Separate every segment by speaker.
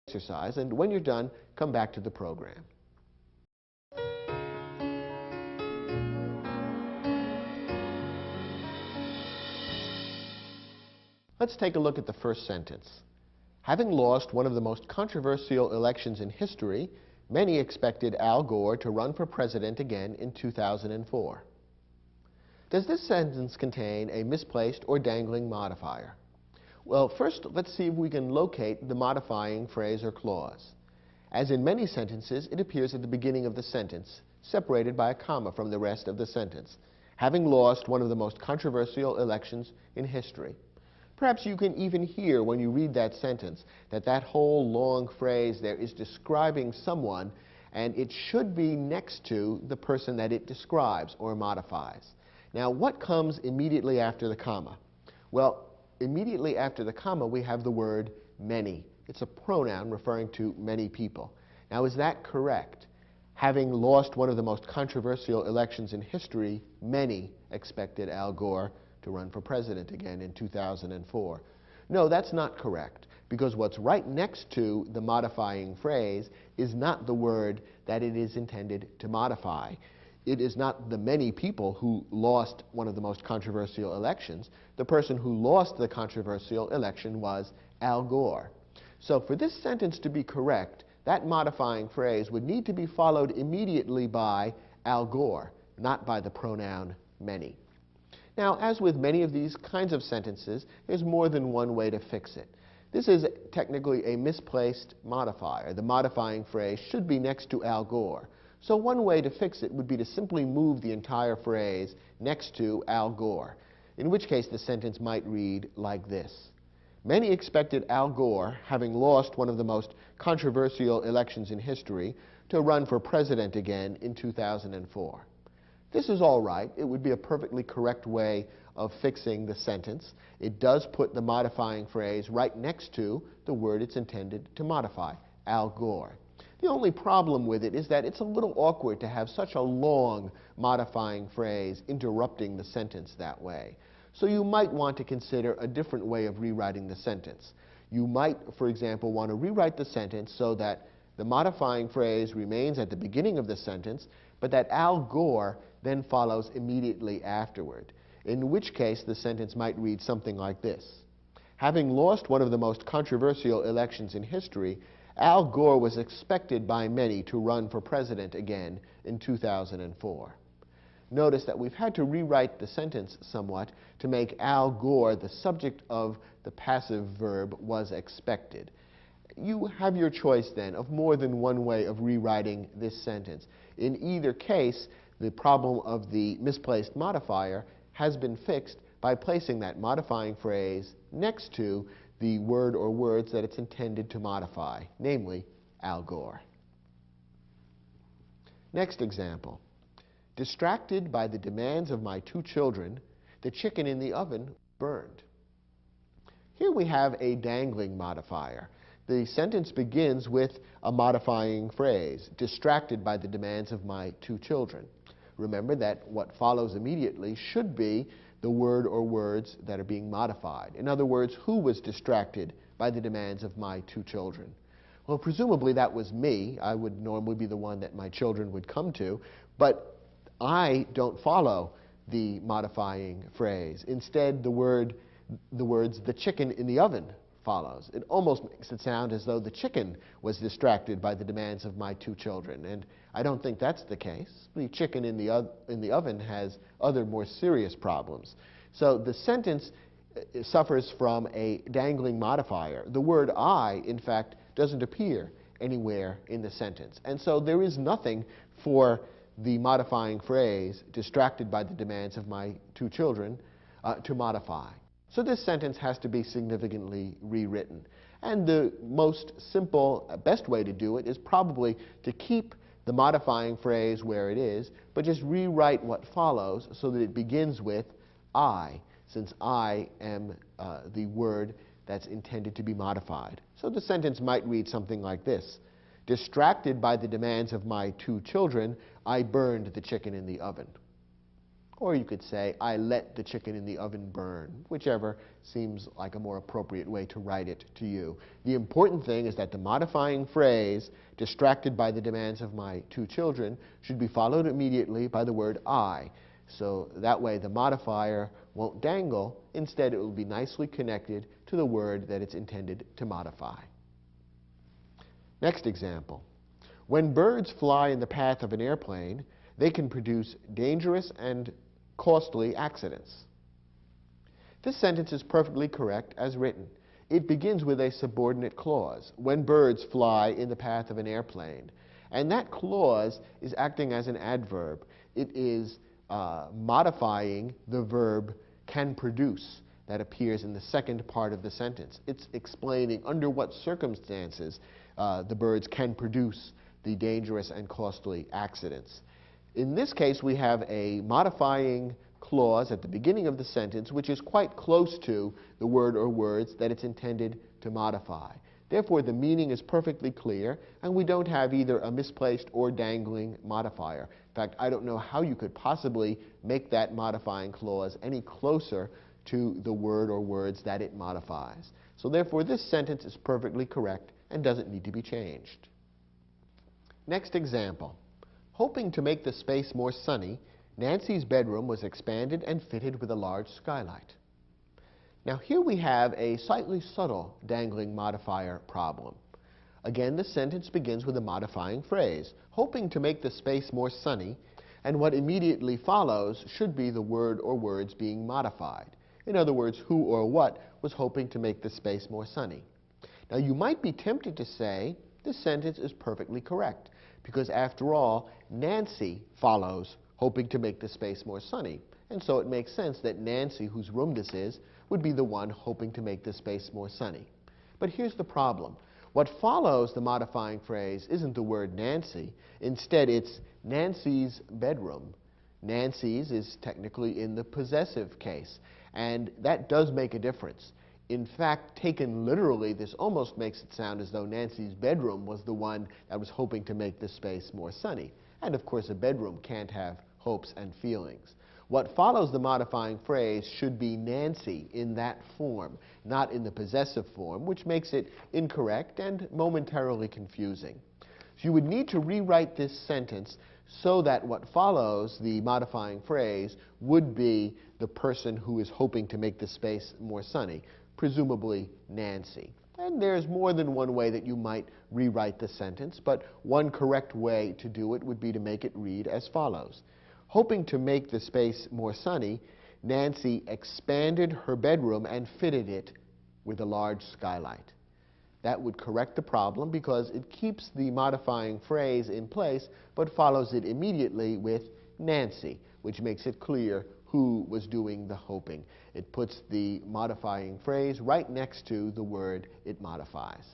Speaker 1: exercise, and when you're done, come back to the program. Let's take a look at the first sentence. Having lost one of the most controversial elections in history, many expected Al Gore to run for president again in 2004. Does this sentence contain a misplaced or dangling modifier? Well, first, let's see if we can locate the modifying phrase or clause. As in many sentences, it appears at the beginning of the sentence, separated by a comma from the rest of the sentence. Having lost one of the most controversial elections in history. Perhaps you can even hear when you read that sentence that that whole long phrase there is describing someone, and it should be next to the person that it describes or modifies. Now, what comes immediately after the comma? Well, immediately after the comma, we have the word many. It's a pronoun referring to many people. Now, is that correct? Having lost one of the most controversial elections in history, many expected Al Gore to run for president again in 2004. No, that's not correct, because what's right next to the modifying phrase is not the word that it is intended to modify. It is not the many people who lost one of the most controversial elections. The person who lost the controversial election was Al Gore. So for this sentence to be correct, that modifying phrase would need to be followed immediately by Al Gore, not by the pronoun many. Now, as with many of these kinds of sentences, there's more than one way to fix it. This is technically a misplaced modifier. The modifying phrase should be next to Al Gore. So one way to fix it would be to simply move the entire phrase next to Al Gore, in which case the sentence might read like this. Many expected Al Gore, having lost one of the most controversial elections in history, to run for president again in 2004. This is all right. It would be a perfectly correct way of fixing the sentence. It does put the modifying phrase right next to the word it's intended to modify, Al Gore. The only problem with it is that it's a little awkward to have such a long modifying phrase interrupting the sentence that way. So you might want to consider a different way of rewriting the sentence. You might, for example, want to rewrite the sentence so that the modifying phrase remains at the beginning of the sentence, but that Al Gore then follows immediately afterward, in which case the sentence might read something like this. Having lost one of the most controversial elections in history, Al Gore was expected by many to run for president again in 2004. Notice that we've had to rewrite the sentence somewhat to make Al Gore the subject of the passive verb was expected. You have your choice then of more than one way of rewriting this sentence. In either case, the problem of the misplaced modifier has been fixed by placing that modifying phrase next to the word or words that it's intended to modify, namely Al Gore. Next example. Distracted by the demands of my 2 children, the chicken in the oven burned. Here we have a dangling modifier. The sentence begins with a modifying phrase, distracted by the demands of my 2 children. Remember that what follows immediately should be the word or words that are being modified. In other words, who was distracted by the demands of my 2 children? Well, presumably that was me. I would normally be the one that my children would come to, but I don't follow the modifying phrase. Instead, the words the chicken in the oven follows. It almost makes it sound as though the chicken was distracted by the demands of my 2 children, and I don't think that's the case. The chicken in the oven has other more serious problems. So the sentence suffers from a dangling modifier. The word I, in fact, doesn't appear anywhere in the sentence, and so there is nothing for the modifying phrase, distracted by the demands of my 2 children, to modify. So this sentence has to be significantly rewritten. And the most simple, best way to do it is probably to keep the modifying phrase where it is, but just rewrite what follows so that it begins with I, since I am the word that's intended to be modified. So the sentence might read something like this. Distracted by the demands of my 2 children, I burned the chicken in the oven. Or you could say, I let the chicken in the oven burn, whichever seems like a more appropriate way to write it to you. The important thing is that the modifying phrase, distracted by the demands of my two children, should be followed immediately by the word I. So that way the modifier won't dangle. Instead, it will be nicely connected to the word that it's intended to modify. Next example. When birds fly in the path of an airplane, they can produce dangerous and costly accidents. This sentence is perfectly correct as written. It begins with a subordinate clause, when birds fly in the path of an airplane. And that clause is acting as an adverb. It is modifying the verb can produce that appears in the second part of the sentence. It's explaining under what circumstances the birds can produce the dangerous and costly accidents. In this case, we have a modifying clause at the beginning of the sentence which is quite close to the word or words that it's intended to modify. Therefore, the meaning is perfectly clear, and we don't have either a misplaced or dangling modifier. In fact, I don't know how you could possibly make that modifying clause any closer to the word or words that it modifies. So therefore, this sentence is perfectly correct and doesn't need to be changed. Next example. Hoping to make the space more sunny, Nancy's bedroom was expanded and fitted with a large skylight. Now here we have a slightly subtle dangling modifier problem. Again, the sentence begins with a modifying phrase, hoping to make the space more sunny, and what immediately follows should be the word or words being modified. In other words, who or what was hoping to make the space more sunny. Now you might be tempted to say this sentence is perfectly correct, because after all, Nancy follows hoping to make the space more sunny. And so it makes sense that Nancy, whose room this is, would be the one hoping to make the space more sunny. But here's the problem. What follows the modifying phrase isn't the word Nancy. Instead, it's Nancy's bedroom. Nancy's is technically in the possessive case, and that does make a difference. In fact, taken literally, this almost makes it sound as though Nancy's bedroom was the one that was hoping to make the space more sunny. And of course, a bedroom can't have hopes and feelings. What follows the modifying phrase should be Nancy in that form, not in the possessive form, which makes it incorrect and momentarily confusing. So you would need to rewrite this sentence so that what follows the modifying phrase would be the person who is hoping to make the space more sunny, presumably Nancy. And there's more than one way that you might rewrite the sentence, but one correct way to do it would be to make it read as follows. Hoping to make the space more sunny, Nancy expanded her bedroom and fitted it with a large skylight. That would correct the problem because it keeps the modifying phrase in place but follows it immediately with Nancy, which makes it clear who was doing the hoping. It puts the modifying phrase right next to the word it modifies.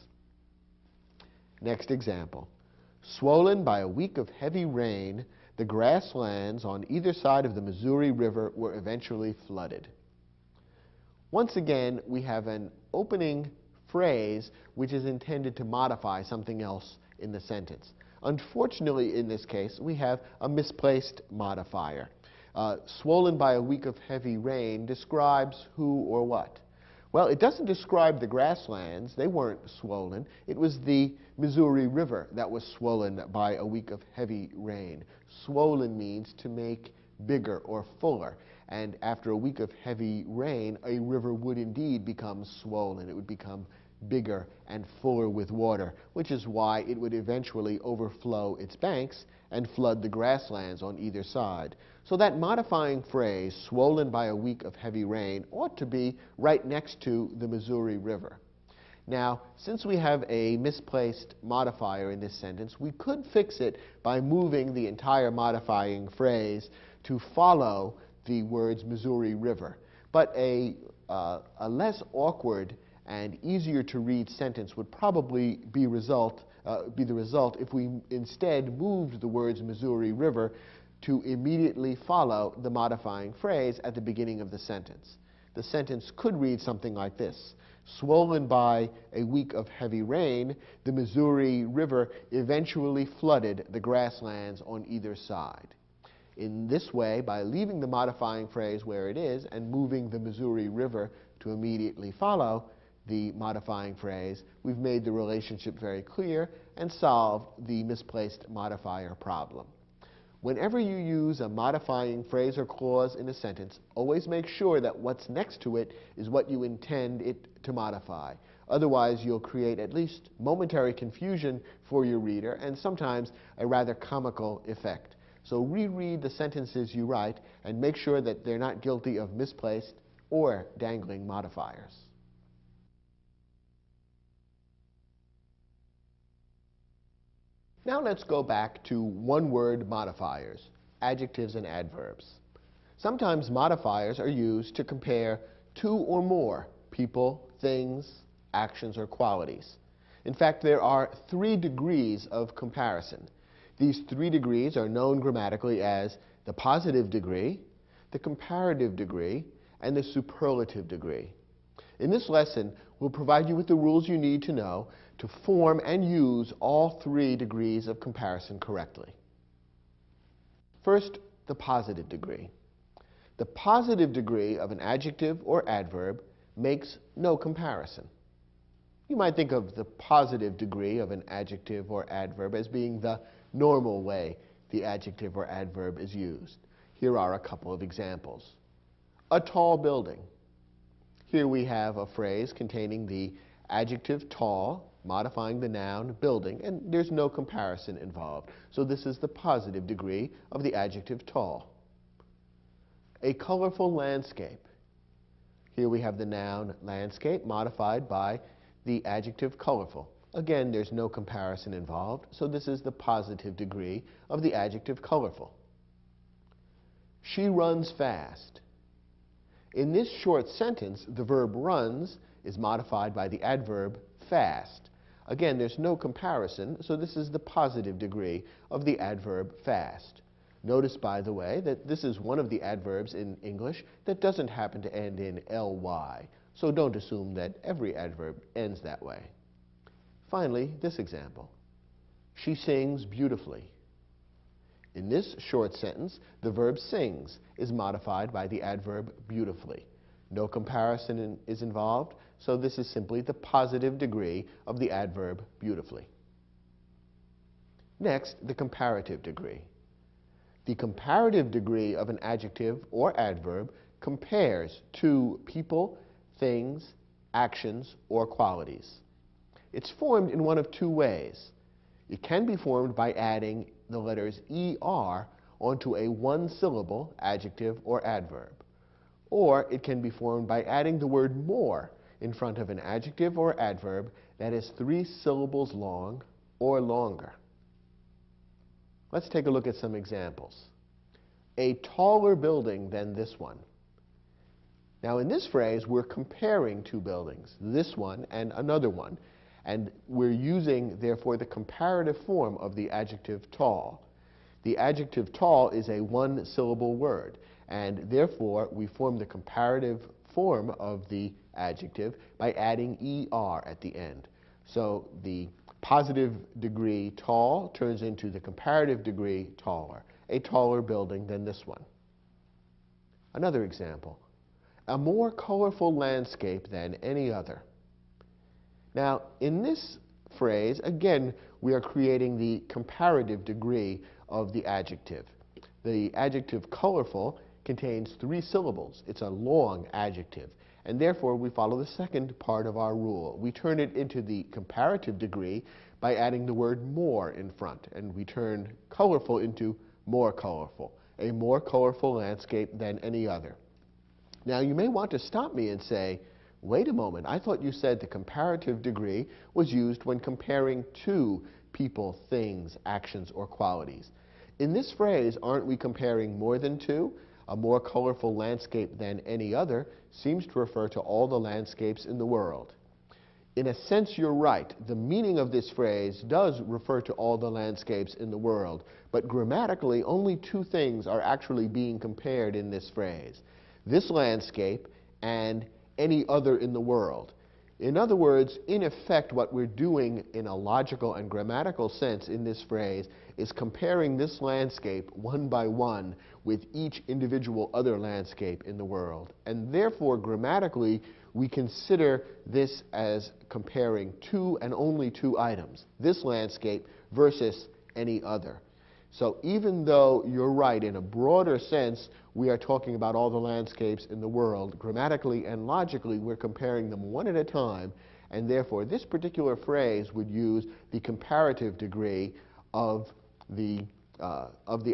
Speaker 1: Next example. Swollen by a week of heavy rain, the grasslands on either side of the Missouri River were eventually flooded. Once again, we have an opening phrase which is intended to modify something else in the sentence. Unfortunately, in this case, we have a misplaced modifier. Swollen by a week of heavy rain describes who or what? Well, it doesn't describe the grasslands. They weren't swollen. It was the Missouri River that was swollen by a week of heavy rain. Swollen means to make bigger or fuller. And after a week of heavy rain, a river would indeed become swollen. It would become bigger and fuller with water, which is why it would eventually overflow its banks and flood the grasslands on either side. So that modifying phrase, swollen by a week of heavy rain, ought to be right next to the Missouri River. Now, since we have a misplaced modifier in this sentence, we could fix it by moving the entire modifying phrase to follow the words Missouri River. But a less awkward and easier to read sentence would probably be the result if we instead moved the words Missouri River to immediately follow the modifying phrase at the beginning of the sentence. The sentence could read something like this. Swollen by a week of heavy rain, the Missouri River eventually flooded the grasslands on either side. In this way, by leaving the modifying phrase where it is and moving the Missouri River to immediately follow the modifying phrase, we've made the relationship very clear and solved the misplaced modifier problem. Whenever you use a modifying phrase or clause in a sentence, always make sure that what's next to it is what you intend it to modify. Otherwise, you'll create at least momentary confusion for your reader and sometimes a rather comical effect. So reread the sentences you write and make sure that they're not guilty of misplaced or dangling modifiers. Now let's go back to one-word modifiers, adjectives and adverbs. Sometimes modifiers are used to compare two or more people, things, actions, or qualities. In fact, there are 3 degrees of comparison. These 3 degrees are known grammatically as the positive degree, the comparative degree, and the superlative degree. In this lesson, we'll provide you with the rules you need to know to form and use all 3 degrees of comparison correctly. First, the positive degree. The positive degree of an adjective or adverb makes no comparison. You might think of the positive degree of an adjective or adverb as being the normal way the adjective or adverb is used. Here are a couple of examples. A tall building. Here we have a phrase containing the adjective tall, modifying the noun building, and there's no comparison involved. So this is the positive degree of the adjective tall. A colorful landscape. Here we have the noun landscape modified by the adjective colorful. Again, there's no comparison involved, so this is the positive degree of the adjective colorful. She runs fast. In this short sentence, the verb runs is modified by the adverb fast. Again, there's no comparison, so this is the positive degree of the adverb fast. Notice, by the way, that this is one of the adverbs in English that doesn't happen to end in ly, so don't assume that every adverb ends that way. Finally, this example. She sings beautifully. In this short sentence, the verb sings is modified by the adverb beautifully. No comparison is involved, so this is simply the positive degree of the adverb beautifully. Next, the comparative degree. The comparative degree of an adjective or adverb compares two people, things, actions, or qualities. It's formed in one of 2 ways. It can be formed by adding the letters ER onto a 1-syllable adjective or adverb. Or it can be formed by adding the word more in front of an adjective or adverb that is 3 syllables long or longer. Let's take a look at some examples. A taller building than this one. Now in this phrase, we're comparing 2 buildings, this one and another one, and we're using, therefore, the comparative form of the adjective tall. The adjective tall is a 1-syllable word, and therefore we form the comparative form of the adjective by adding ER at the end. So the positive degree tall turns into the comparative degree taller, a taller building than this one. Another example, a more colorful landscape than any other. Now, in this phrase, again, we are creating the comparative degree of the adjective. The adjective colorful contains 3 syllables. It's a long adjective, and therefore we follow the second part of our rule. We turn it into the comparative degree by adding the word more in front, and we turn colorful into more colorful, a more colorful landscape than any other. Now, you may want to stop me and say, wait a moment, I thought you said the comparative degree was used when comparing 2 people, things, actions, or qualities. In this phrase, aren't we comparing more than 2? A more colorful landscape than any other seems to refer to all the landscapes in the world. In a sense, you're right. The meaning of this phrase does refer to all the landscapes in the world, but grammatically, only 2 things are actually being compared in this phrase. This landscape and any other in the world. In other words, in effect, what we're doing in a logical and grammatical sense in this phrase is comparing this landscape one by one with each individual other landscape in the world. And therefore, grammatically, we consider this as comparing two and only two items, this landscape versus any other. So even though you're right, in a broader sense, we are talking about all the landscapes in the world, grammatically and logically, we're comparing them one at a time, and therefore this particular phrase would use the comparative degree of the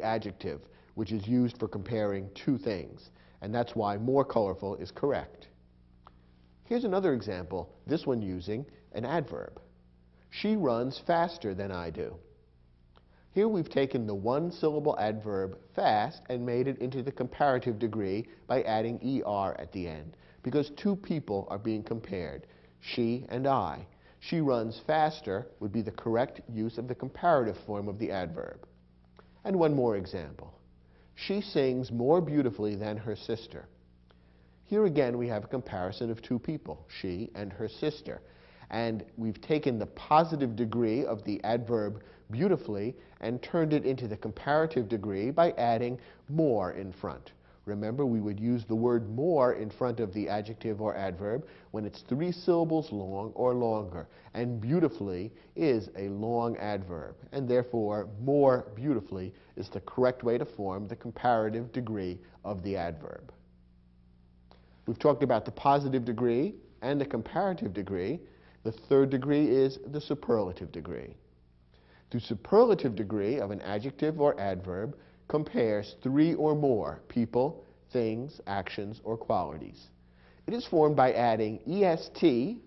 Speaker 1: adjective, which is used for comparing two things. And that's why more colorful is correct. Here's another example, this one using an adverb. She runs faster than I do. Here we've taken the one-syllable adverb fast and made it into the comparative degree by adding er at the end, because two people are being compared, she and I. She runs faster would be the correct use of the comparative form of the adverb. And one more example. She sings more beautifully than her sister. Here again we have a comparison of two people, she and her sister. And we've taken the positive degree of the adverb beautifully and turned it into the comparative degree by adding more in front. Remember, we would use the word more in front of the adjective or adverb when it's 3 syllables long or longer. And beautifully is a long adverb. And therefore, more beautifully is the correct way to form the comparative degree of the adverb. We've talked about the positive degree and the comparative degree. The third degree is the superlative degree. The superlative degree of an adjective or adverb compares 3 or more people, things, actions, or qualities. It is formed by adding est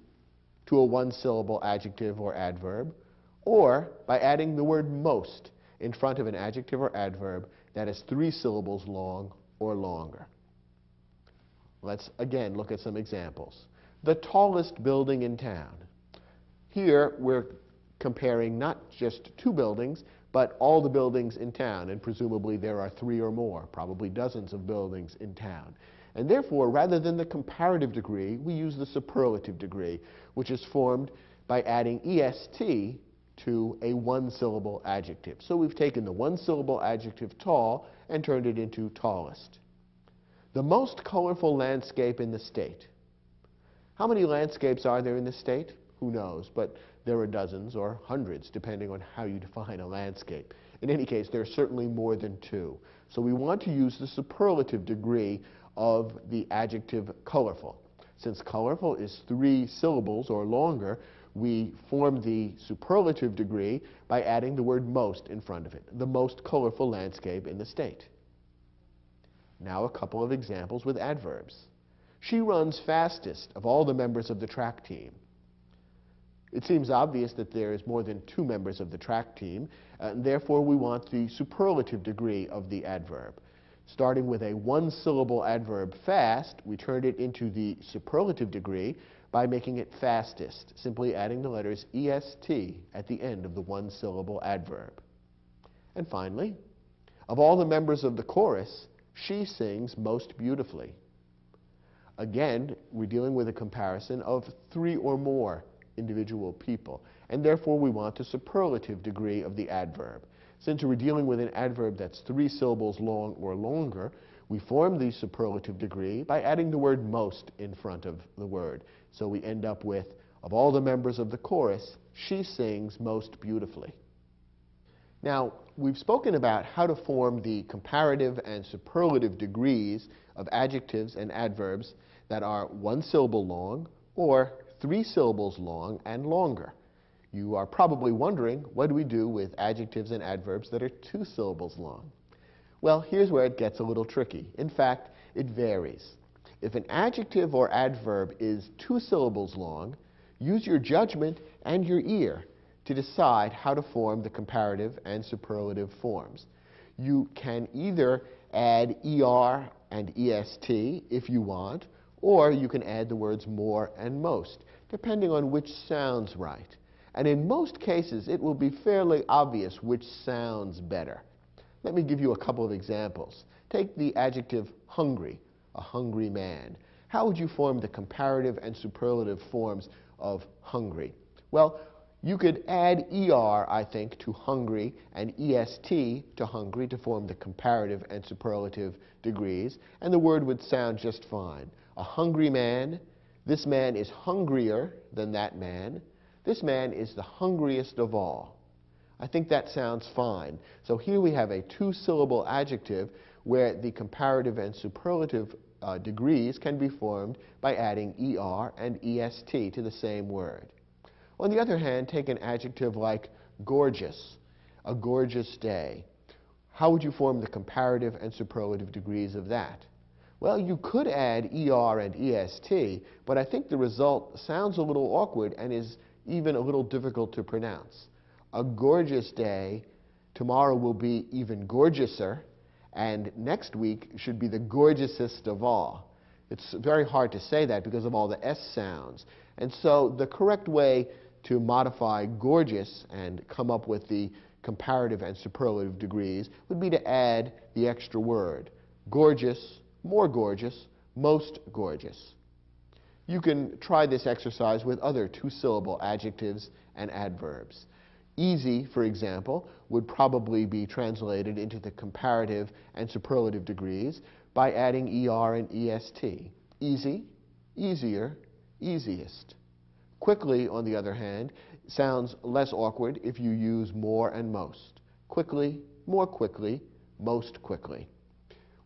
Speaker 1: to a one-syllable adjective or adverb, or by adding the word most in front of an adjective or adverb that is 3 syllables long or longer. Let's again look at some examples. The tallest building in town. Here we're comparing not just 2 buildings, but all the buildings in town, and presumably there are 3 or more, probably dozens of buildings in town. And therefore, rather than the comparative degree, we use the superlative degree, which is formed by adding est to a one-syllable adjective. So we've taken the one-syllable adjective tall and turned it into tallest. The most colorful landscape in the state. How many landscapes are there in the state? Who knows, but there are dozens or hundreds, depending on how you define a landscape. In any case, there are certainly more than 2. So we want to use the superlative degree of the adjective colorful. Since colorful is 3 syllables or longer, we form the superlative degree by adding the word most in front of it, the most colorful landscape in the state. Now a couple of examples with adverbs. She runs fastest of all the members of the track team. It seems obvious that there is more than 2 members of the track team, and therefore we want the superlative degree of the adverb. Starting with a one-syllable adverb fast, we turned it into the superlative degree by making it fastest, simply adding the letters est at the end of the one-syllable adverb. And finally, of all the members of the chorus, she sings most beautifully. Again, we're dealing with a comparison of 3 or more individual people, and therefore we want the superlative degree of the adverb. Since we're dealing with an adverb that's 3 syllables long or longer, we form the superlative degree by adding the word most in front of the word. So we end up with, of all the members of the chorus, she sings most beautifully. Now, we've spoken about how to form the comparative and superlative degrees of adjectives and adverbs that are 1 syllable long or 3 syllables long and longer. You are probably wondering, what do we do with adjectives and adverbs that are 2 syllables long? Well, here's where it gets a little tricky. In fact, it varies. If an adjective or adverb is 2 syllables long, use your judgment and your ear to decide how to form the comparative and superlative forms. You can either add er and est if you want, or you can add the words more and most, depending on which sounds right. And in most cases, it will be fairly obvious which sounds better. Let me give you a couple of examples. Take the adjective hungry, a hungry man. How would you form the comparative and superlative forms of hungry. Well, you could add ER, I think, to hungry and EST to hungry to form the comparative and superlative degrees, and the word would sound just fine. A hungry man, this man is hungrier than that man, this man is the hungriest of all. I think that sounds fine. So here we have a two-syllable adjective where the comparative and superlative degrees can be formed by adding ER and EST to the same word. On the other hand, take an adjective like gorgeous, a gorgeous day. How would you form the comparative and superlative degrees of that? Well, you could add ER and EST, but I think the result sounds a little awkward and is even a little difficult to pronounce. A gorgeous day, tomorrow will be even gorgeouser, and next week should be the gorgeousest of all. It's very hard to say that because of all the S sounds. And so the correct way to modify gorgeous and come up with the comparative and superlative degrees would be to add the extra word. Gorgeous, more gorgeous, most gorgeous. You can try this exercise with other two-syllable adjectives and adverbs. Easy, for example, would probably be translated into the comparative and superlative degrees by adding ER and EST. Easy, easier, easiest. Quickly, on the other hand, sounds less awkward if you use more and most. Quickly, more quickly, most quickly.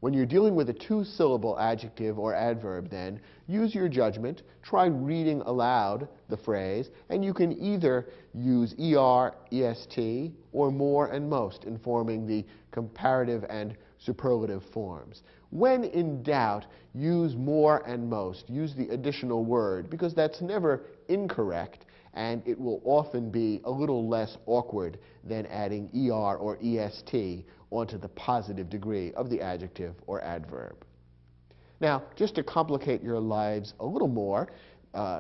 Speaker 1: When you're dealing with a two-syllable adjective or adverb, then, use your judgment, try reading aloud the phrase, and you can either use ER, EST, or more and most in forming the comparative and superlative forms. When in doubt, use more and most. Use the additional word, because that's never incorrect, and it will often be a little less awkward than adding ER or EST onto the positive degree of the adjective or adverb. Now, just to complicate your lives a little more,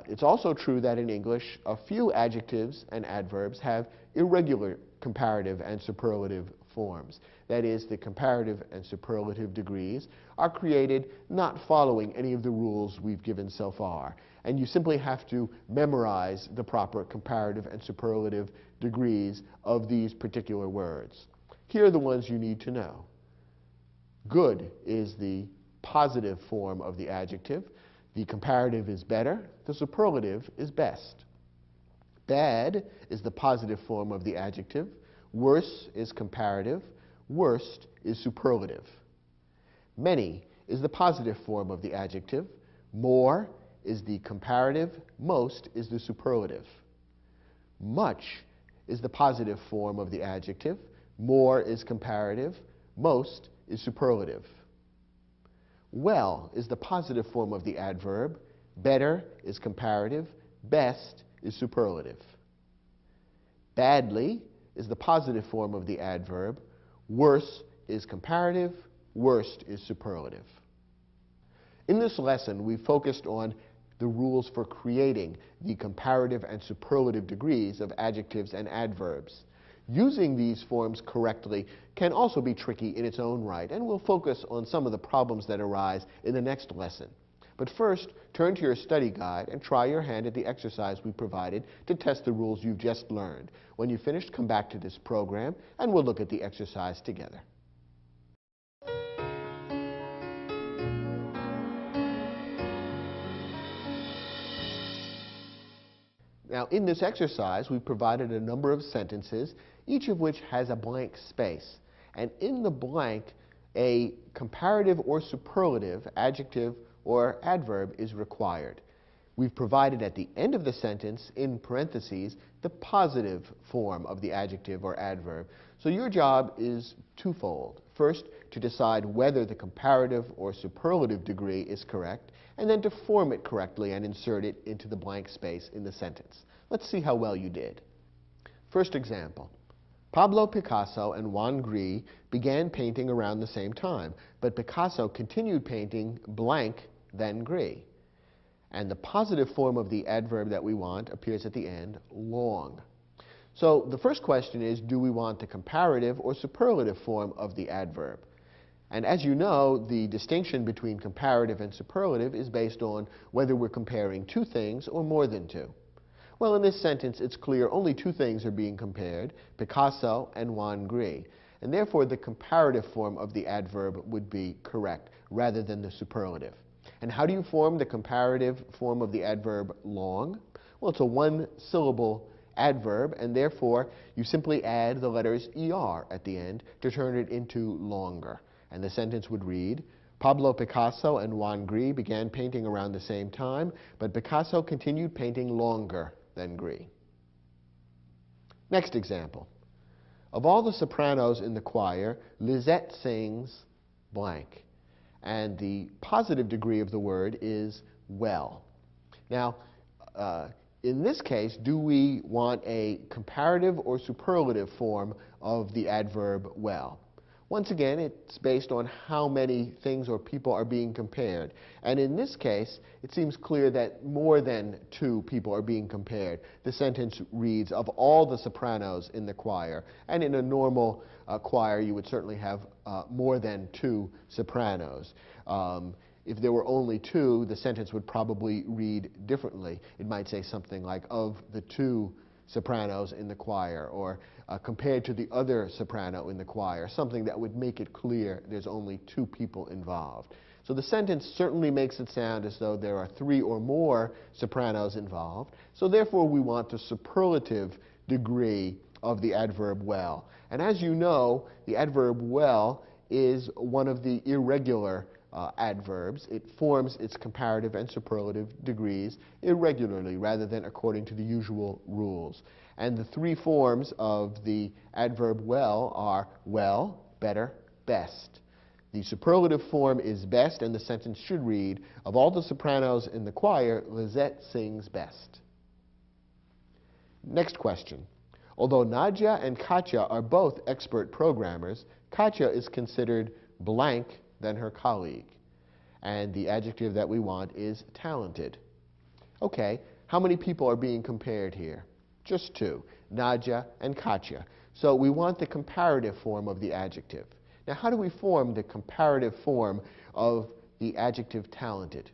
Speaker 1: it's also true that in English, a few adjectives and adverbs have irregular comparative and superlative forms. That is, the comparative and superlative degrees are created not following any of the rules we've given so far. And you simply have to memorize the proper comparative and superlative degrees of these particular words. Here are the ones you need to know. Good is the positive form of the adjective. The comparative is better. The superlative is best. Bad is the positive form of the adjective. Worse is comparative. Worst is superlative. Many is the positive form of the adjective. More is the comparative. Most is the superlative. Much is the positive form of the adjective. More is comparative. Most is superlative. Well is the positive form of the adverb. Better is comparative. Best is superlative. Badly is the positive form of the adverb. Worse is comparative. Worst is superlative. In this lesson, we focused on the rules for creating the comparative and superlative degrees of adjectives and adverbs. Using these forms correctly can also be tricky in its own right, and we'll focus on some of the problems that arise in the next lesson. But first, turn to your study guide and try your hand at the exercise we provided to test the rules you've just learned. When you've finished, come back to this program, and we'll look at the exercise together. Now, in this exercise, we provided a number of sentences, each of which has a blank space. And in the blank, a comparative or superlative adjective or adverb is required. We've provided at the end of the sentence, in parentheses, the positive form of the adjective or adverb. So your job is twofold. First, to decide whether the comparative or superlative degree is correct, and then to form it correctly and insert it into the blank space in the sentence. Let's see how well you did. First example. Pablo Picasso and Juan Gris began painting around the same time, but Picasso continued painting blank, then Gris. And the positive form of the adverb that we want appears at the end, long. So the first question is, do we want the comparative or superlative form of the adverb? And as you know, the distinction between comparative and superlative is based on whether we're comparing two things or more than two. Well, in this sentence, it's clear only two things are being compared, Picasso and Juan Gris. And therefore, the comparative form of the adverb would be correct, rather than the superlative. And how do you form the comparative form of the adverb long? Well, it's a one-syllable adverb, and therefore, you simply add the letters er at the end to turn it into longer. And the sentence would read, Pablo Picasso and Juan Gris began painting around the same time, but Picasso continued painting longer than Gris. Next example. Of all the sopranos in the choir, Lizette sings blank. And the positive degree of the word is well. Now, in this case, do we want a comparative or superlative form of the adverb well? Once again, it's based on how many things or people are being compared. And in this case, it seems clear that more than two people are being compared. The sentence reads, of all the sopranos in the choir. And in a normal choir, you would certainly have more than two sopranos. If there were only two, the sentence would probably read differently. It might say something like, of the two sopranos in the choir, or compared to the other soprano in the choir, something that would make it clear there's only two people involved. So the sentence certainly makes it sound as though there are three or more sopranos involved. So therefore, we want the superlative degree of the adverb well. And as you know, the adverb well is one of the irregular adverbs. It forms its comparative and superlative degrees irregularly rather than according to the usual rules. And the three forms of the adverb well are well, better, best. The superlative form is best, and the sentence should read, of all the sopranos in the choir, Lizette sings best. Next question. Although Nadja and Katya are both expert programmers, Katya is considered blank than her colleague. And the adjective that we want is talented. Okay, how many people are being compared here? Just two, Nadja and Katya. So we want the comparative form of the adjective. Now, how do we form the comparative form of the adjective talented?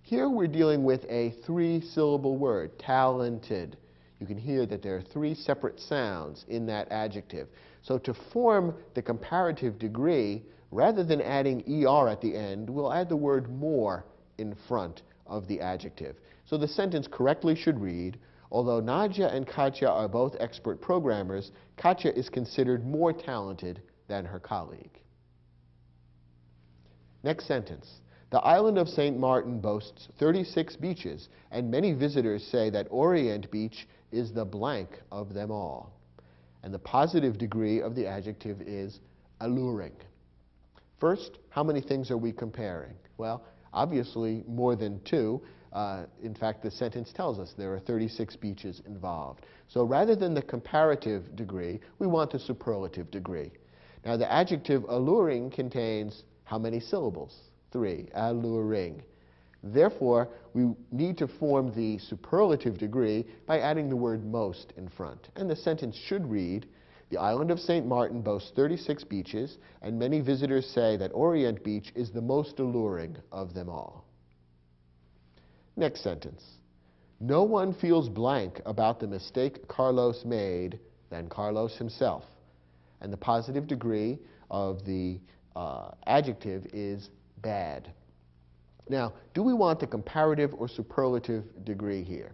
Speaker 1: Here we're dealing with a three-syllable word, talented. You can hear that there are three separate sounds in that adjective. So to form the comparative degree, rather than adding er at the end, we'll add the word more in front of the adjective. So the sentence correctly should read, although Nadja and Katya are both expert programmers, Katya is considered more talented than her colleague. Next sentence. The island of St. Martin boasts 36 beaches, and many visitors say that Orient Beach is the blank of them all. And the positive degree of the adjective is alluring. First, how many things are we comparing? Well, obviously more than two. In fact, the sentence tells us there are 36 beaches involved. So rather than the comparative degree, we want the superlative degree. Now, the adjective alluring contains how many syllables? Three, alluring. Therefore, we need to form the superlative degree by adding the word most in front. And the sentence should read, the island of St. Martin boasts 36 beaches, and many visitors say that Orient Beach is the most alluring of them all. Next sentence. No one feels blank about the mistake Carlos made than Carlos himself. And the positive degree of the adjective is bad. Now, do we want the comparative or superlative degree here?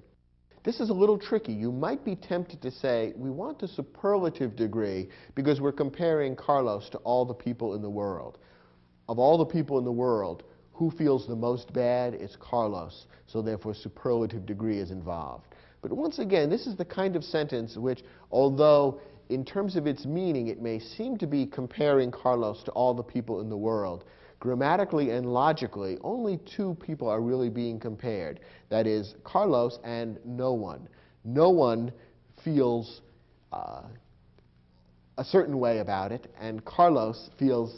Speaker 1: This is a little tricky. You might be tempted to say, we want the superlative degree because we're comparing Carlos to all the people in the world. Of all the people in the world, who feels the most bad? It's Carlos. So therefore, superlative degree is involved. But once again, this is the kind of sentence which, although in terms of its meaning, it may seem to be comparing Carlos to all the people in the world, grammatically and logically, only two people are really being compared. That is, Carlos and no one. No one feels a certain way about it, and Carlos feels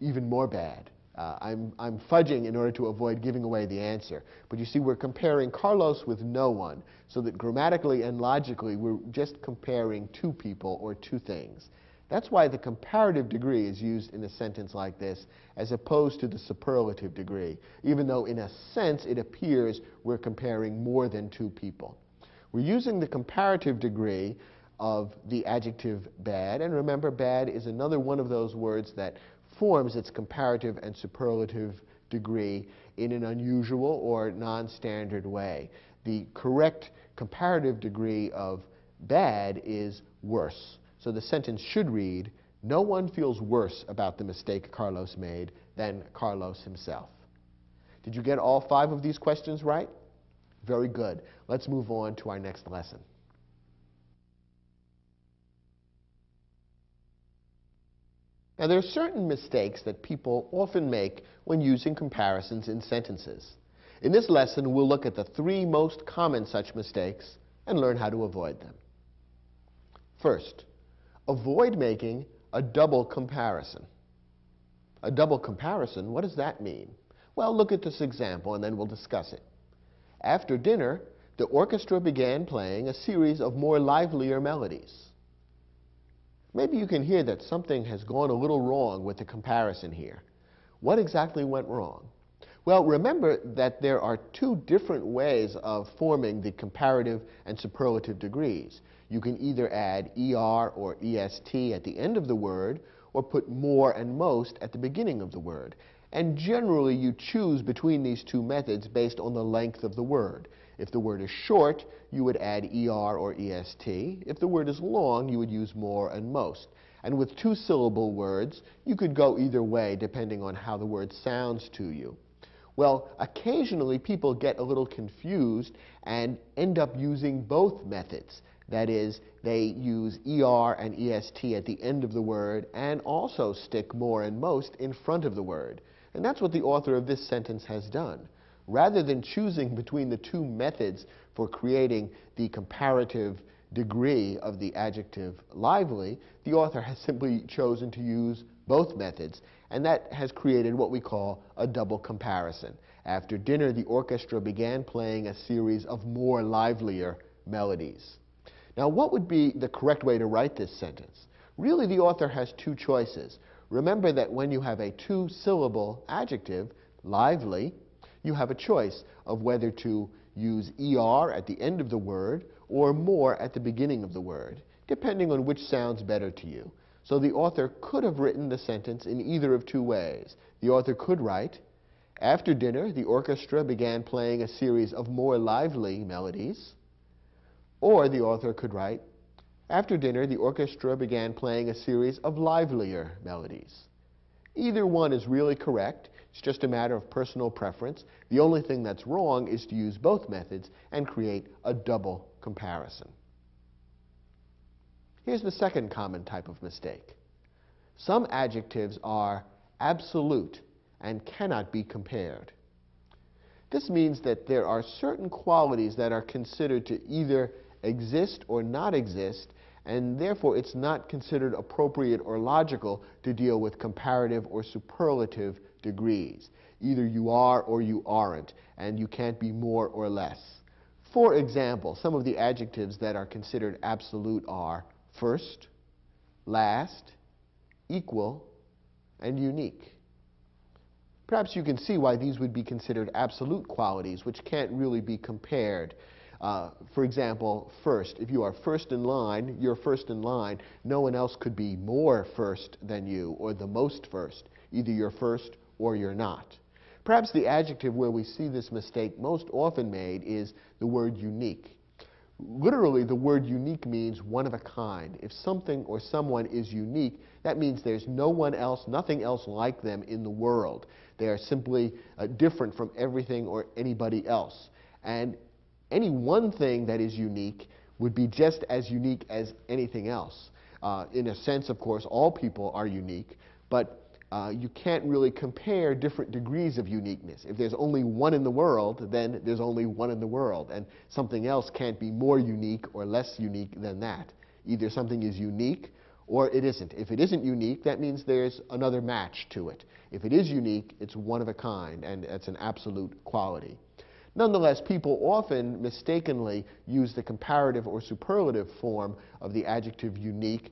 Speaker 1: even more bad. I'm fudging in order to avoid giving away the answer. But you see, we're comparing Carlos with no one, so that grammatically and logically, we're just comparing two people or two things. That's why the comparative degree is used in a sentence like this, as opposed to the superlative degree, even though in a sense it appears we're comparing more than two people. We're using the comparative degree of the adjective bad, and remember, bad is another one of those words that forms its comparative and superlative degree in an unusual or non-standard way. The correct comparative degree of bad is worse. So the sentence should read, "No one feels worse about the mistake Carlos made than Carlos himself." Did you get all 5 of these questions right? Very good. Let's move on to our next lesson. Now, there are certain mistakes that people often make when using comparisons in sentences. In this lesson, we'll look at the 3 most common such mistakes and learn how to avoid them. First, avoid making a double comparison. A double comparison, what does that mean? Well, look at this example and then we'll discuss it. After dinner, the orchestra began playing a series of more livelier melodies. Maybe you can hear that something has gone a little wrong with the comparison here. What exactly went wrong? Well, remember that there are 2 different ways of forming the comparative and superlative degrees. You can either add ER or EST at the end of the word, or put more and most at the beginning of the word. And generally, you choose between these 2 methods based on the length of the word. If the word is short, you would add ER or EST. If the word is long, you would use more and most. And with 2-syllable words, you could go either way depending on how the word sounds to you. Well, occasionally people get a little confused and end up using both methods. That is, they use ER and EST at the end of the word and also stick more and most in front of the word. And that's what the author of this sentence has done. Rather than choosing between the 2 methods for creating the comparative degree of the adjective lively, the author has simply chosen to use both methods, and that has created what we call a double comparison. After dinner, the orchestra began playing a series of more livelier melodies. Now, what would be the correct way to write this sentence? Really, the author has 2 choices. Remember that when you have a 2-syllable adjective, lively, you have a choice of whether to use ER at the end of the word or more at the beginning of the word, depending on which sounds better to you. So the author could have written the sentence in either of 2 ways. The author could write, after dinner, the orchestra began playing a series of more lively melodies. Or the author could write, after dinner, the orchestra began playing a series of livelier melodies. Either one is really correct. It's just a matter of personal preference. The only thing that's wrong is to use both methods and create a double comparison. Here's the second common type of mistake. Some adjectives are absolute and cannot be compared. This means that there are certain qualities that are considered to either exist or not exist, and therefore it's not considered appropriate or logical to deal with comparative or superlative degrees. Either you are or you aren't, and you can't be more or less. For example, some of the adjectives that are considered absolute are first, last, equal, and unique. Perhaps you can see why these would be considered absolute qualities, which can't really be compared. For example, first. If you are first in line, you're first in line. No one else could be more first than you, or the most first. Either you're first or you're not. Perhaps the adjective where we see this mistake most often made is the word unique. Literally, the word unique means one of a kind. If something or someone is unique, that means there's no one else, nothing else like them in the world. They are simply different from everything or anybody else. And any one thing that is unique would be just as unique as anything else. In a sense, of course, all people are unique, but you can't really compare different degrees of uniqueness. If there's only one in the world, then there's only one in the world, and something else can't be more unique or less unique than that. Either something is unique or it isn't. If it isn't unique, that means there's another match to it. If it is unique, it's one of a kind, and it's an absolute quality. Nonetheless, people often mistakenly use the comparative or superlative form of the adjective unique,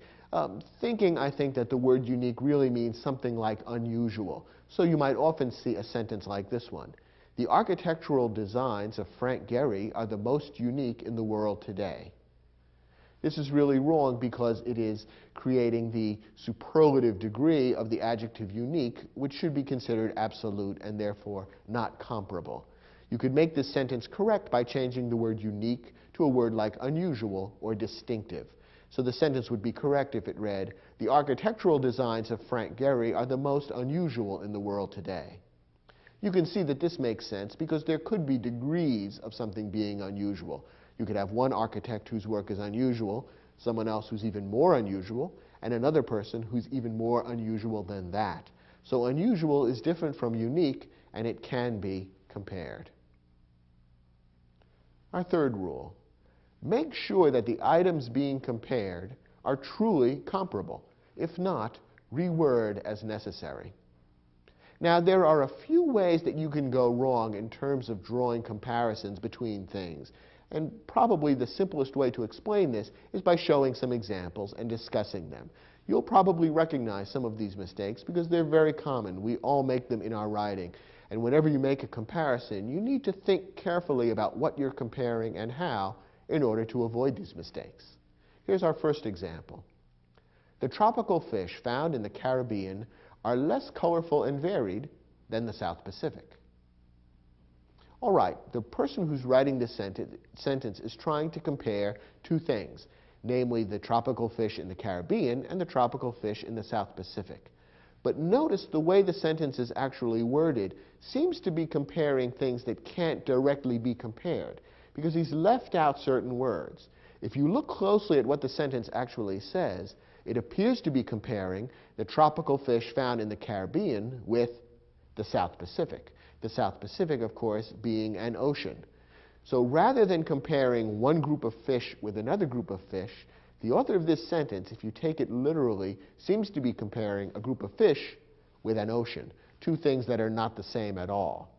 Speaker 1: thinking, I think, that the word unique really means something like unusual. So you might often see a sentence like this one. The architectural designs of Frank Gehry are the most unique in the world today. This is really wrong because it is creating the superlative degree of the adjective unique, which should be considered absolute and therefore not comparable. You could make this sentence correct by changing the word unique to a word like unusual or distinctive. So the sentence would be correct if it read, "The architectural designs of Frank Gehry are the most unusual in the world today." You can see that this makes sense because there could be degrees of something being unusual. You could have one architect whose work is unusual, someone else who's even more unusual, and another person who's even more unusual than that. So unusual is different from unique, and it can be compared. Our third rule: make sure that the items being compared are truly comparable. If not, reword as necessary. Now, there are a few ways that you can go wrong in terms of drawing comparisons between things. And probably the simplest way to explain this is by showing some examples and discussing them. You'll probably recognize some of these mistakes because they're very common. We all make them in our writing. And whenever you make a comparison, you need to think carefully about what you're comparing and how in order to avoid these mistakes. Here's our first example. The tropical fish found in the Caribbean are less colorful and varied than the South Pacific. All right, the person who's writing this sentence is trying to compare two things, namely the tropical fish in the Caribbean and the tropical fish in the South Pacific. But notice the way the sentence is actually worded seems to be comparing things that can't directly be compared, because he's left out certain words. If you look closely at what the sentence actually says, it appears to be comparing the tropical fish found in the Caribbean with the South Pacific. The South Pacific, of course, being an ocean. So rather than comparing one group of fish with another group of fish, the author of this sentence, if you take it literally, seems to be comparing a group of fish with an ocean, two things that are not the same at all.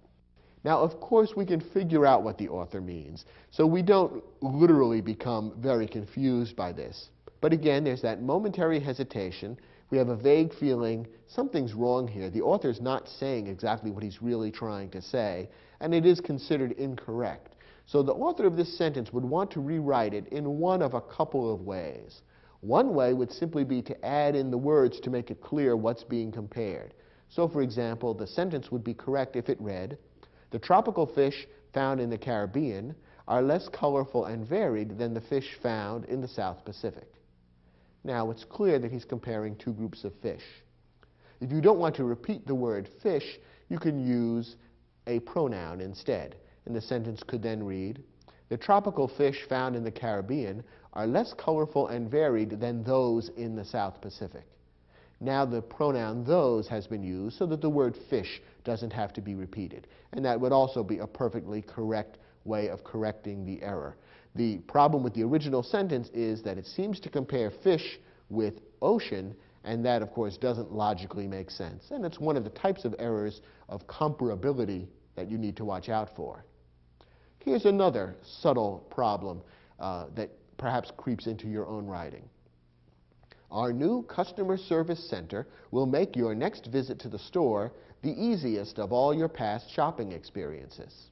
Speaker 1: Now, of course, we can figure out what the author means, so we don't literally become very confused by this. But again, there's that momentary hesitation. We have a vague feeling something's wrong here. The author's not saying exactly what he's really trying to say, and it is considered incorrect. So the author of this sentence would want to rewrite it in one of a couple of ways. One way would simply be to add in the words to make it clear what's being compared. So, for example, the sentence would be correct if it read, "The tropical fish found in the Caribbean are less colorful and varied than the fish found in the South Pacific." Now, it's clear that he's comparing two groups of fish. If you don't want to repeat the word fish, you can use a pronoun instead. And the sentence could then read, "The tropical fish found in the Caribbean are less colorful and varied than those in the South Pacific." Now the pronoun those has been used so that the word fish doesn't have to be repeated. And that would also be a perfectly correct way of correcting the error. The problem with the original sentence is that it seems to compare fish with ocean, and that, of course, doesn't logically make sense. And it's one of the types of errors of comparability that you need to watch out for. Here's another subtle problem that perhaps creeps into your own writing. Our new customer service center will make your next visit to the store the easiest of all your past shopping experiences.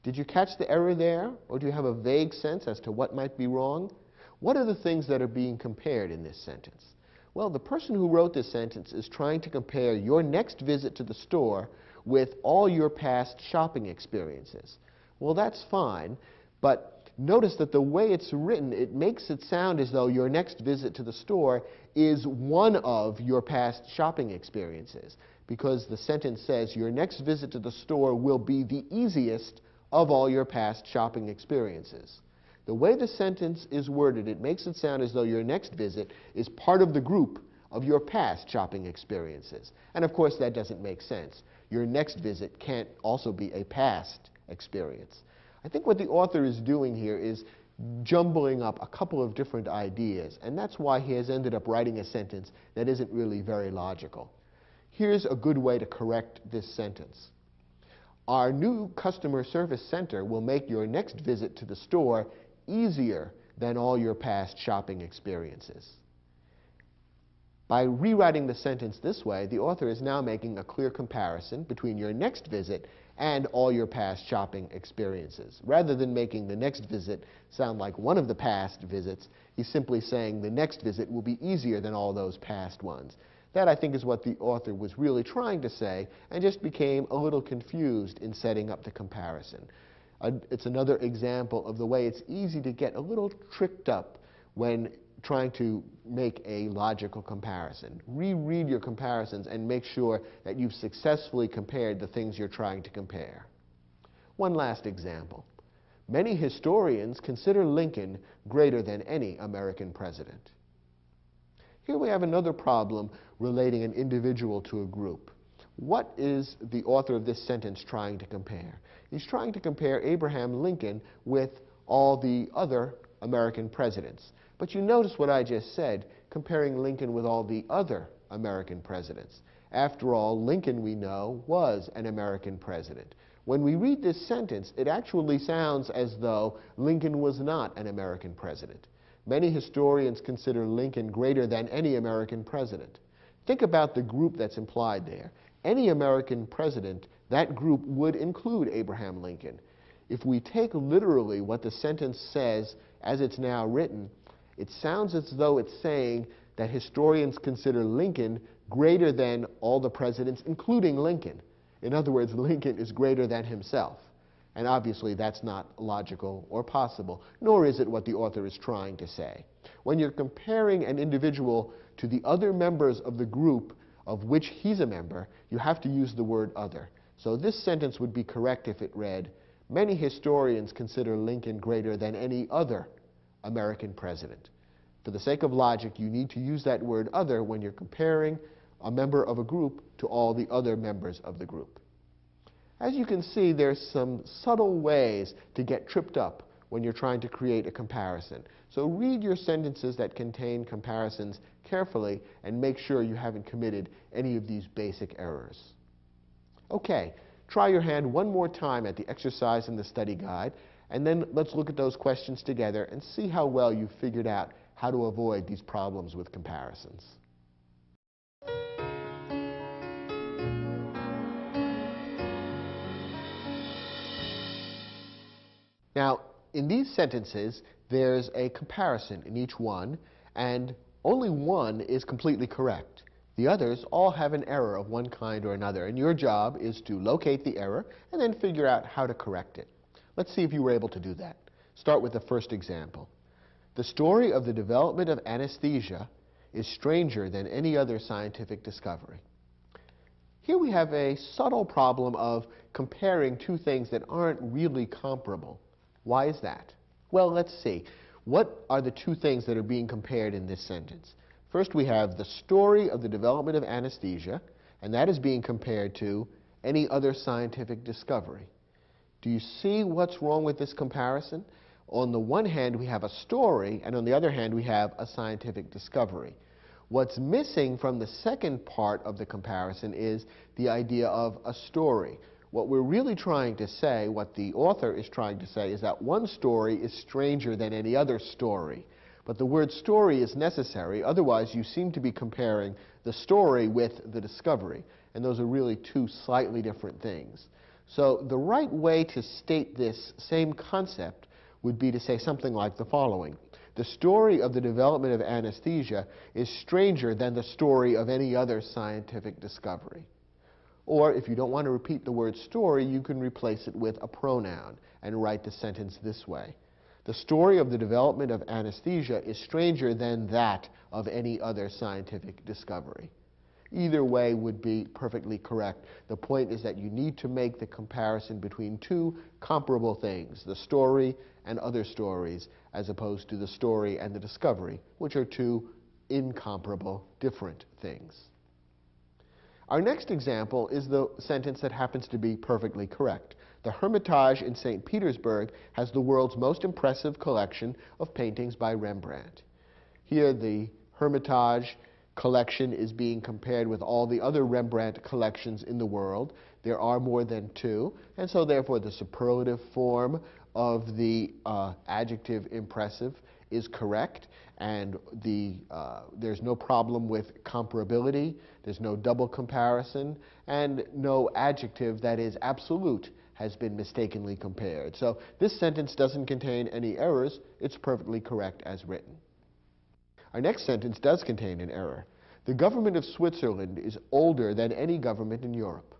Speaker 1: Did you catch the error there, or do you have a vague sense as to what might be wrong? What are the things that are being compared in this sentence? Well, the person who wrote this sentence is trying to compare your next visit to the store with all your past shopping experiences. Well, that's fine, but notice that the way it's written, it makes it sound as though your next visit to the store is one of your past shopping experiences, because the sentence says your next visit to the store will be the easiest of all your past shopping experiences. The way the sentence is worded, it makes it sound as though your next visit is part of the group of your past shopping experiences. And of course, that doesn't make sense. Your next visit can't also be a past experience. I think what the author is doing here is jumbling up a couple of different ideas, and that's why he has ended up writing a sentence that isn't really very logical. Here's a good way to correct this sentence. Our new customer service center will make your next visit to the store easier than all your past shopping experiences. By rewriting the sentence this way, the author is now making a clear comparison between your next visit and all your past shopping experiences. Rather than making the next visit sound like one of the past visits, he's simply saying the next visit will be easier than all those past ones. That, I think, is what the author was really trying to say, and just became a little confused in setting up the comparison. It's another example of the way it's easy to get a little tricked up when trying to make a logical comparison. Reread your comparisons and make sure that you've successfully compared the things you're trying to compare. One last example. Many historians consider Lincoln greater than any American president. Here we have another problem relating an individual to a group. What is the author of this sentence trying to compare? He's trying to compare Abraham Lincoln with all the other American presidents. But you notice what I just said, comparing Lincoln with all the other American presidents. After all, Lincoln, we know, was an American president. When we read this sentence, it actually sounds as though Lincoln was not an American president. Many historians consider Lincoln greater than any American president. Think about the group that's implied there. Any American president, that group would include Abraham Lincoln. If we take literally what the sentence says as it's now written, it sounds as though it's saying that historians consider Lincoln greater than all the presidents, including Lincoln. In other words, Lincoln is greater than himself. And obviously that's not logical or possible, nor is it what the author is trying to say. When you're comparing an individual to the other members of the group of which he's a member, you have to use the word other. So this sentence would be correct if it read, many historians consider Lincoln greater than any other American president. For the sake of logic, you need to use that word other when you're comparing a member of a group to all the other members of the group. As you can see, there's some subtle ways to get tripped up when you're trying to create a comparison. So read your sentences that contain comparisons carefully and make sure you haven't committed any of these basic errors. Okay, try your hand one more time at the exercise in the study guide, and then let's look at those questions together and see how well you've figured out how to avoid these problems with comparisons. Now, in these sentences, there's a comparison in each one, and only one is completely correct. The others all have an error of one kind or another, and your job is to locate the error and then figure out how to correct it. Let's see if you were able to do that. Start with the first example. The story of the development of anesthesia is stranger than any other scientific discovery. Here we have a subtle problem of comparing two things that aren't really comparable. Why is that? Well, let's see. What are the two things that are being compared in this sentence? First, we have the story of the development of anesthesia, and that is being compared to any other scientific discovery. Do you see what's wrong with this comparison? On the one hand, we have a story, and on the other hand, we have a scientific discovery. What's missing from the second part of the comparison is the idea of a story. What we're really trying to say, what the author is trying to say, is that one story is stranger than any other story. But the word story is necessary, otherwise you seem to be comparing the story with the discovery. And those are really two slightly different things. So the right way to state this same concept would be to say something like the following. The story of the development of anesthesia is stranger than the story of any other scientific discovery. Or if you don't want to repeat the word story, you can replace it with a pronoun and write the sentence this way. The story of the development of anesthesia is stranger than that of any other scientific discovery. Either way would be perfectly correct. The point is that you need to make the comparison between two comparable things, the story and other stories, as opposed to the story and the discovery, which are two incomparable, different things. Our next example is the sentence that happens to be perfectly correct. The Hermitage in St. Petersburg has the world's most impressive collection of paintings by Rembrandt. Here the Hermitage collection is being compared with all the other Rembrandt collections in the world. There are more than two, and so therefore the superlative form of the adjective impressive is correct, and there's no problem with comparability, there's no double comparison, and no adjective that is absolute has been mistakenly compared. So this sentence doesn't contain any errors. It's perfectly correct as written. Our next sentence does contain an error. The government of Switzerland is older than any government in Europe.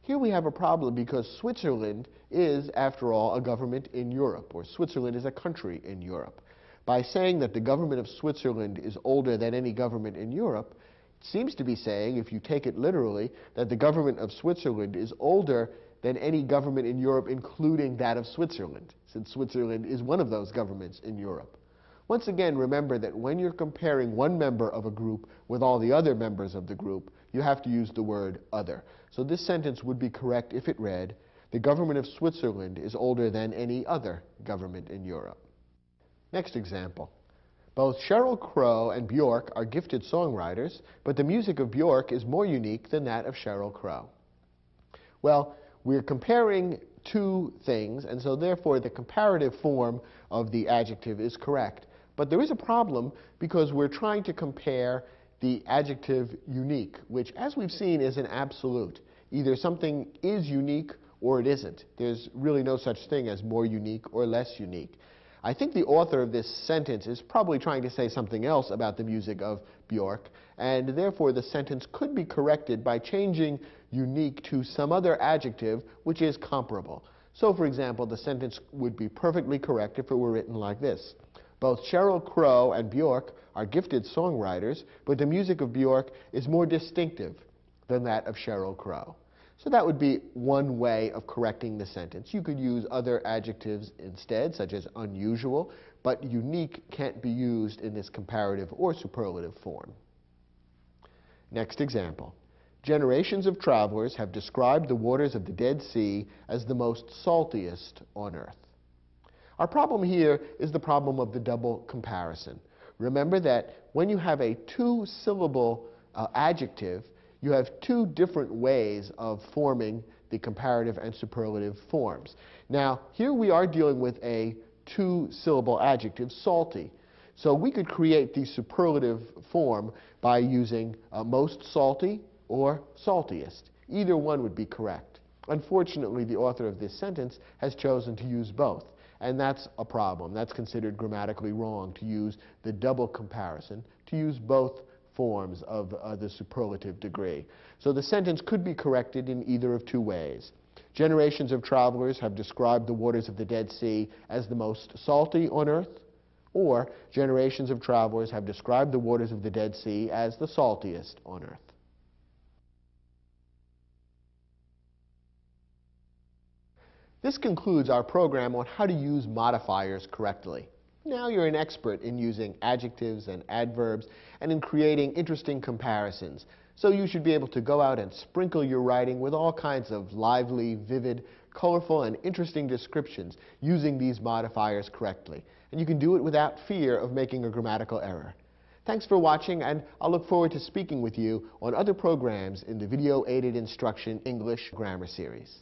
Speaker 1: Here we have a problem because Switzerland is, after all, a government in Europe, or Switzerland is a country in Europe. By saying that the government of Switzerland is older than any government in Europe, it seems to be saying, if you take it literally, that the government of Switzerland is older than any government in Europe, including that of Switzerland, since Switzerland is one of those governments in Europe. Once again, remember that when you're comparing one member of a group with all the other members of the group, you have to use the word other. So this sentence would be correct if it read, the government of Switzerland is older than any other government in Europe. Next example. Both Sheryl Crow and Bjork are gifted songwriters, but the music of Bjork is more unique than that of Sheryl Crow. Well, we're comparing two things, and so therefore the comparative form of the adjective is correct. But there is a problem because we're trying to compare the adjective unique, which, as we've seen, is an absolute. Either something is unique or it isn't. There's really no such thing as more unique or less unique. I think the author of this sentence is probably trying to say something else about the music of Bjork, and therefore the sentence could be corrected by changing unique to some other adjective which is comparable. So, for example, the sentence would be perfectly correct if it were written like this. Both Sheryl Crow and Bjork are gifted songwriters, but the music of Bjork is more distinctive than that of Sheryl Crow. So that would be one way of correcting the sentence. You could use other adjectives instead, such as unusual, but unique can't be used in this comparative or superlative form. Next example. Generations of travelers have described the waters of the Dead Sea as the most saltiest on earth. Our problem here is the problem of the double comparison. Remember that when you have a two-syllable adjective, you have two different ways of forming the comparative and superlative forms. Now, here we are dealing with a two-syllable adjective, salty. So we could create the superlative form by using most salty or saltiest. Either one would be correct. Unfortunately, the author of this sentence has chosen to use both, and that's a problem. That's considered grammatically wrong to use the double comparison, to use both forms of the superlative degree. So the sentence could be corrected in either of two ways. Generations of travelers have described the waters of the Dead Sea as the most salty on earth, or generations of travelers have described the waters of the Dead Sea as the saltiest on earth. This concludes our program on how to use modifiers correctly. Now you're an expert in using adjectives and adverbs and in creating interesting comparisons. So you should be able to go out and sprinkle your writing with all kinds of lively, vivid, colorful, and interesting descriptions using these modifiers correctly. And you can do it without fear of making a grammatical error. Thanks for watching, and I'll look forward to speaking with you on other programs in the Video Aided Instruction English Grammar Series.